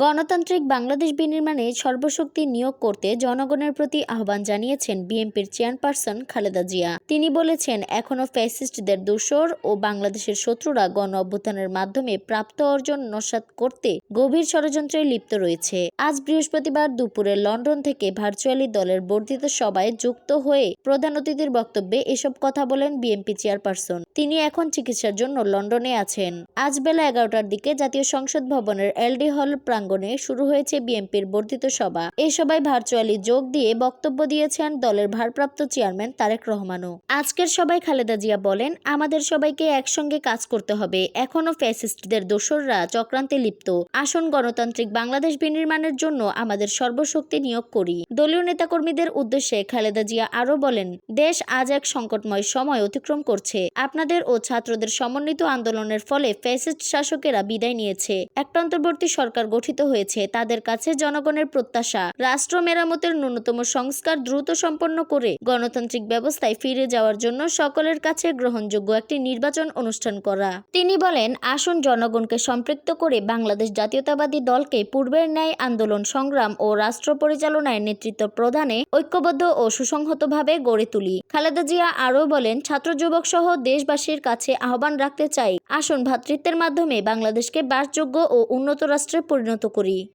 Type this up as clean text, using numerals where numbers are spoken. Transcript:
গণতান্ত্রিক বাংলাদেশ বিনির্মাণে সর্বশক্তি নিয়োগ করতে জনগণের প্রতি আহ্বান জানিয়েছেন বিএনপির চেয়ারপারসন খালেদা জিয়া। তিনি বলেছেন, এখনও ফ্যাসিস্টদের দোসর ও বাংলাদেশের শত্রুরা গণ অভ্যুত্থানের মাধ্যমে প্রাপ্ত অর্জন নস্যাৎ করতে গভীর ষড়যন্ত্রে লিপ্ত রয়েছে। আজ বৃহস্পতিবার দুপুরে লন্ডন থেকে ভার্চুয়ালি দলের বর্ধিত সভায় যুক্ত হয়ে প্রধান অতিথির বক্তব্যে এসব কথা বলেন বিএনপি চেয়ারপারসন। তিনি এখন চিকিৎসার জন্য লন্ডনে আছেন। আজ বেলা 11টার দিকে জাতীয় সংসদ ভবনের এলডি হল প্রাঙ্গণে শুরু হয়েছে বিএনপির বর্ধিত সভা। এই সভায় ভার্চুয়ালি যোগ দিয়ে বক্তব্য দিয়েছেন দলের ভারপ্রাপ্ত চেয়ারম্যান তারেক রহমানও। আজকের সভায় খালেদা জিয়া বলেন, আমাদের সবাইকে একসঙ্গে কাজ করতে হবে। এখনও ফ্যাসিস্টদের দোসররা চক্রান্তে লিপ্ত। আসুন গণতান্ত্রিক বাংলাদেশ বিনির্মাণের জন্য আমাদের সর্বশক্তি নিয়োগ করি। দলীয় নেতাকর্মীদের উদ্দেশ্যে খালেদা জিয়া আরও বলেন, দেশ আজ এক সংকটময় সময় অতিক্রম করছে। আপনাদের ও ছাত্রদের সমন্বিত আন্দোলনের ফলে ফ্যাসিস্ট শাসকেরা বিদায় নিয়েছে। একটা অন্তর্বর্তী সরকার গঠিত হয়েছে। তাদের কাছে জনগণের প্রত্যাশা রাষ্ট্র মেরামতের ন্যূনতম সংস্কার দ্রুত সম্পন্ন করে গণতান্ত্রিক ব্যবস্থায় ফিরে যাওয়ার জন্য সকলের কাছে গ্রহণযোগ্য একটি নির্বাচন অনুষ্ঠান করা। তিনি বলেন, আসুন জনগণকে সম্পৃক্ত করে বাংলাদেশ জাতীয়তাবাদী দলকে পূর্বের ন্যায় আন্দোলন সংগ্রাম ও রাষ্ট্র পরিচালনায় নেতৃত্ব প্রদানে ঐক্যবদ্ধ ও সুসংহতভাবে গড়ে তুলি। খালেদা জিয়া আরও বলেন, ছাত্র যুবক সহ দেশবাসীর কাছে আহ্বান রাখতে চাই, আসুন ভ্রাতৃত্বের মাধ্যমে বাংলাদেশকে বাসযোগ্য ও উন্নত রাষ্ট্রে পরিণত করি।